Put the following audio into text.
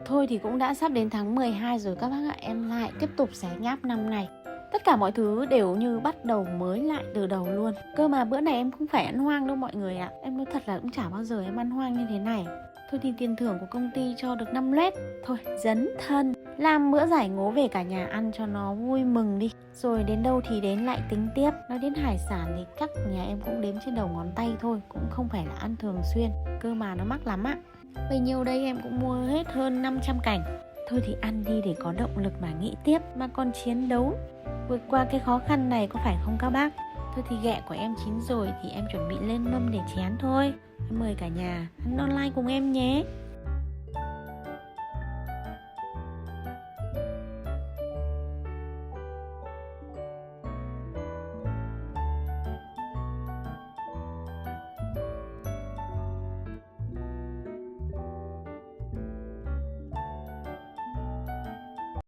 Thôi thì cũng đã sắp đến tháng 12 rồi các bác ạ. Em lại tiếp tục xé nháp năm này. Tất cả mọi thứ đều như bắt đầu mới lại từ đầu luôn. Cơ mà bữa này em không phải ăn hoang đâu mọi người ạ. Em nói thật là cũng chả bao giờ em ăn hoang như thế này. Thôi thì tiền thưởng của công ty cho được 5 lết. Thôi dấn thân làm bữa giải ngố về cả nhà ăn cho nó vui mừng đi. Rồi đến đâu thì đến lại tính tiếp. Nói đến hải sản thì chắc nhà em cũng đếm trên đầu ngón tay thôi. Cũng không phải là ăn thường xuyên. Cơ mà nó mắc lắm ạ. Bấy nhiêu đây em cũng mua hết hơn 500 cảnh. Thôi thì ăn đi để có động lực mà nghĩ tiếp, mà còn chiến đấu vượt qua cái khó khăn này, có phải không các bác? Thôi thì ghẹ của em chín rồi thì em chuẩn bị lên mâm để chén thôi. Em mời cả nhà ăn online cùng em nhé.